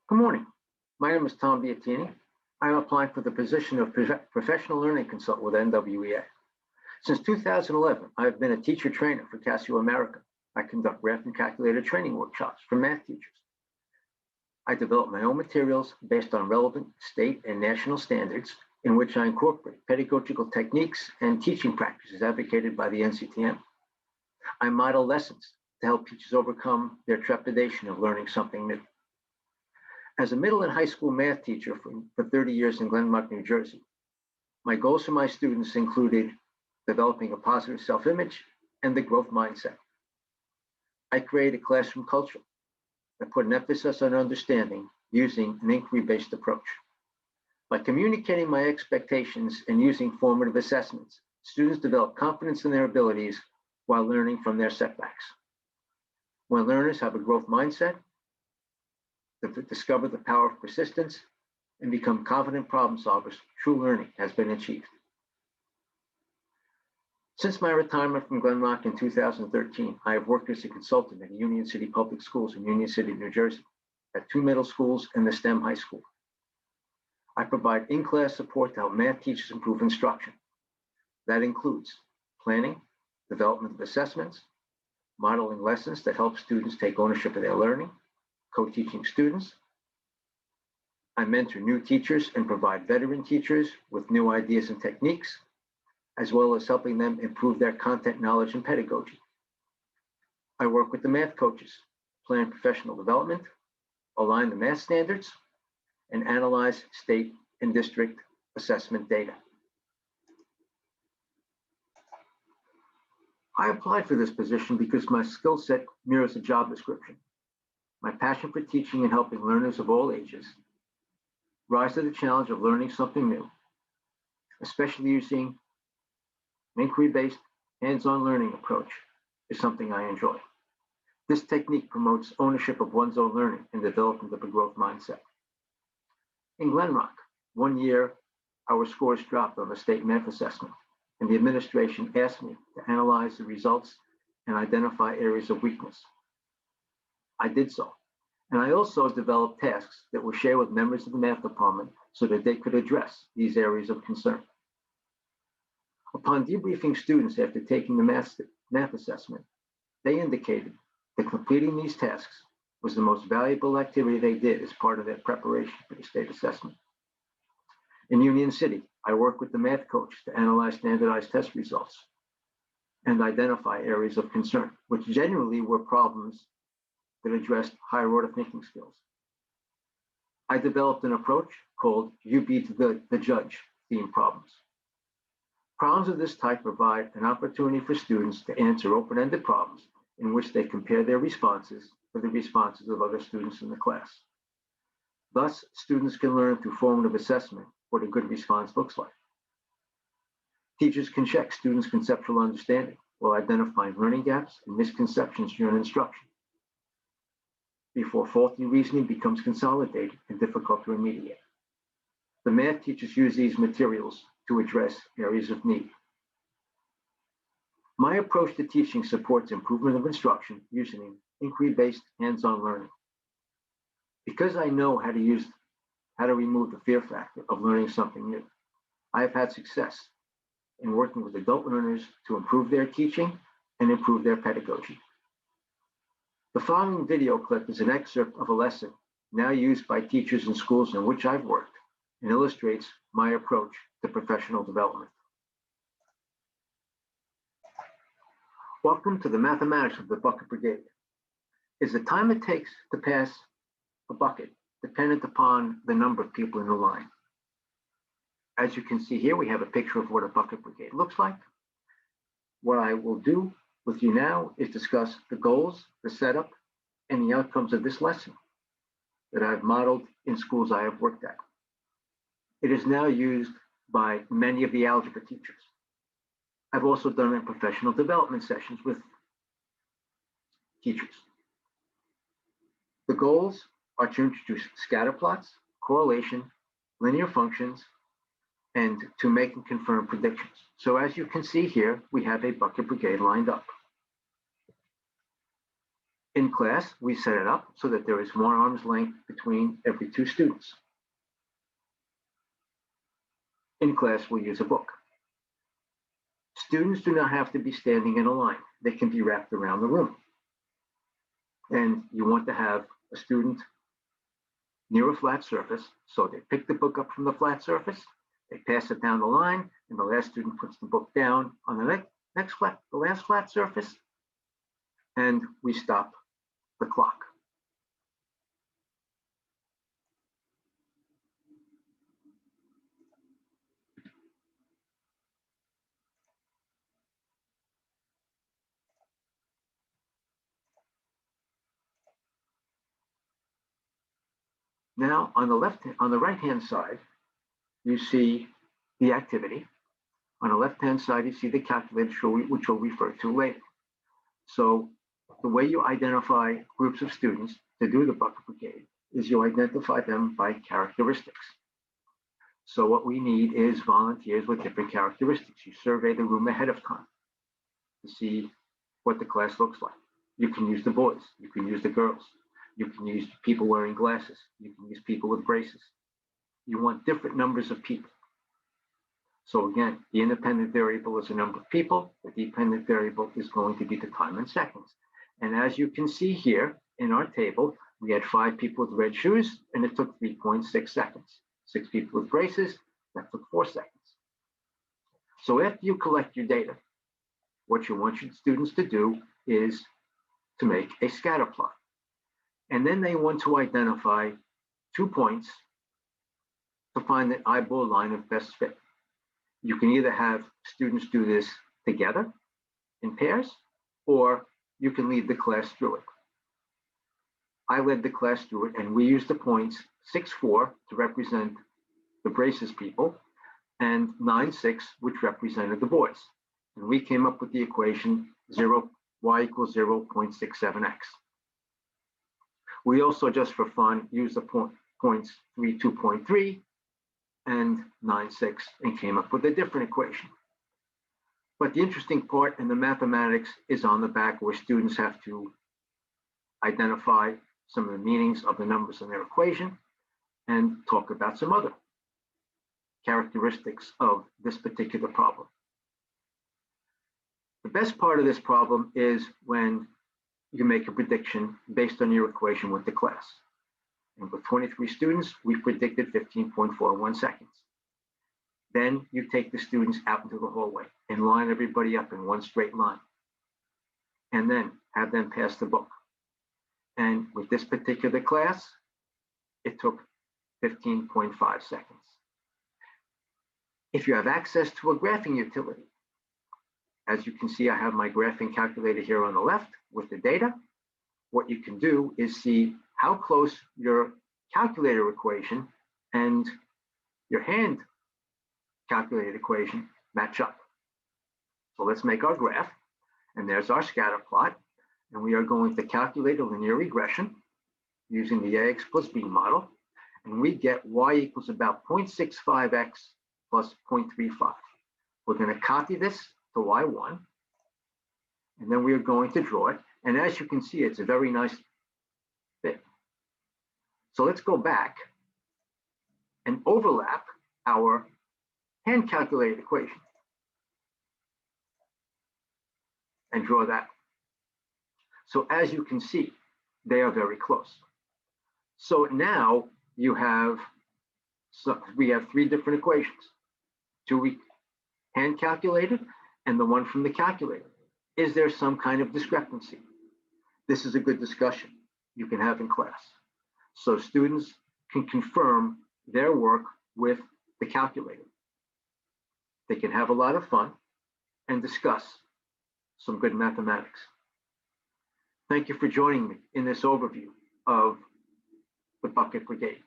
Good morning. My name is Tom Beatini. I'm applying for the position of Professional Learning Consultant with NWEA. Since 2011, I have been a teacher trainer for Casio America. I conduct graph and calculator training workshops for math teachers. I develop my own materials based on relevant state and national standards in which I incorporate pedagogical techniques and teaching practices advocated by the NCTM. I model lessons to help teachers overcome their trepidation of learning something new. As a middle and high school math teacher for 30 years in Glen Rock, New Jersey, my goals for my students included developing a positive self-image and the growth mindset. I created a classroom culture that put an emphasis on understanding using an inquiry-based approach. By communicating my expectations and using formative assessments, students develop confidence in their abilities while learning from their setbacks. When learners have a growth mindset, they discover the power of persistence and become confident problem solvers, true learning has been achieved. Since my retirement from Glen Rock in 2013, I have worked as a consultant at Union City Public Schools in Union City, New Jersey, at 2 middle schools and the STEM high school. I provide in-class support to help math teachers improve instruction. That includes planning, development of assessments, modeling lessons that help students take ownership of their learning, co-teaching students. I mentor new teachers and provide veteran teachers with new ideas and techniques, as well as helping them improve their content knowledge and pedagogy. I work with the math coaches, plan professional development, align the math standards, and analyze state and district assessment data. I applied for this position because my skill set mirrors the job description. My passion for teaching and helping learners of all ages rise to the challenge of learning something new, especially using an inquiry-based, hands-on learning approach, is something I enjoy. This technique promotes ownership of one's own learning and development of a growth mindset. In Glen Rock, 1 year, our scores dropped on the state math assessment, and the administration asked me to analyze the results and identify areas of weakness. I did so, and I also developed tasks that were shared with members of the math department so that they could address these areas of concern. Upon debriefing students after taking the math assessment, they indicated that completing these tasks was the most valuable activity they did as part of their preparation for the state assessment. In Union City, I work with the math coach to analyze standardized test results and identify areas of concern, which generally were problems that addressed higher order thinking skills. I developed an approach called You Beat the Judge theme problems. Problems of this type provide an opportunity for students to answer open-ended problems in which they compare their responses with the responses of other students in the class. Thus, students can learn through formative assessment what a good response looks like. Teachers can check students' conceptual understanding while identifying learning gaps and misconceptions during instruction, before faulty reasoning becomes consolidated and difficult to remediate. The math teachers use these materials to address areas of need. My approach to teaching supports improvement of instruction using inquiry-based hands-on learning. Because I know how to remove the fear factor of learning something new, I have had success in working with adult learners to improve their teaching and improve their pedagogy. The following video clip is an excerpt of a lesson now used by teachers in schools in which I've worked and illustrates my approach to professional development. Welcome to the mathematics of the bucket brigade. Is the time it takes to pass a bucket dependent upon the number of people in the line? As you can see here, we have a picture of what a bucket brigade looks like. What I will do with you now is discuss the goals, the setup, and the outcomes of this lesson that I've modeled in schools I have worked at. It is now used by many of the algebra teachers. I've also done it in professional development sessions with teachers. The goals are to introduce scatter plots, correlation, linear functions, and to make and confirm predictions. So as you can see here, we have a bucket brigade lined up. In class, we set it up so that there is 1 arm's length between every 2 students. In class, we'll use a book. Students do not have to be standing in a line. They can be wrapped around the room. And you want to have a student near a flat surface, so they pick the book up from the flat surface, they pass it down the line, and the last student puts the book down on the last flat surface, and we stop the clock. Now, on the right-hand side, you see the activity. On the left-hand side, you see the calculator, which we'll refer to later. So the way you identify groups of students to do the bucket brigade is you identify them by characteristics. So what we need is volunteers with different characteristics. You survey the room ahead of time to see what the class looks like. You can use the boys, you can use the girls, you can use people wearing glasses, you can use people with braces. You want different numbers of people. So again, the independent variable is the number of people. The dependent variable is going to be the time in seconds. And as you can see here in our table, we had 5 people with red shoes, and it took 3.6 seconds. 6 people with braces, that took 4 seconds. So after you collect your data, what you want your students to do is to make a scatter plot. And then they want to identify 2 points to find the eyeball line of best fit. You can either have students do this together in pairs, or you can lead the class through it. I led the class through it, and we used the points 6-4 to represent the braces people, and 9-6, which represented the boys. And we came up with the equation y equals 0.67x. We also, just for fun, used the points 3.2.3 and 9.6 and came up with a different equation. But the interesting part in the mathematics is on the back, where students have to identify some of the meanings of the numbers in their equation and talk about some other characteristics of this particular problem. The best part of this problem is when you make a prediction based on your equation with the class. And with 23 students, we predicted 15.41 seconds. Then you take the students out into the hallway and line everybody up in one straight line. And then have them pass the book. And with this particular class, it took 15.5 seconds. If you have access to a graphing utility, as you can see, I have my graphing calculator here on the left with the data. What you can do is see how close your calculator equation and your hand calculated equation match up. So let's make our graph, and there's our scatter plot, and we are going to calculate a linear regression using the AX plus B model, and we get y equals about 0.65x plus 0.35. We're going to copy this to y1, and then we are going to draw it, and as you can see, it's a very nice fit. So let's go back and overlap our hand calculated equation and draw that. So as you can see, they are very close. So now you have, we have 3 different equations, 2 we hand calculated and the one from the calculator. Is there some kind of discrepancy? This is a good discussion you can have in class. So students can confirm their work with the calculator. They can have a lot of fun and discuss some good mathematics. Thank you for joining me in this overview of the Bucket Brigade.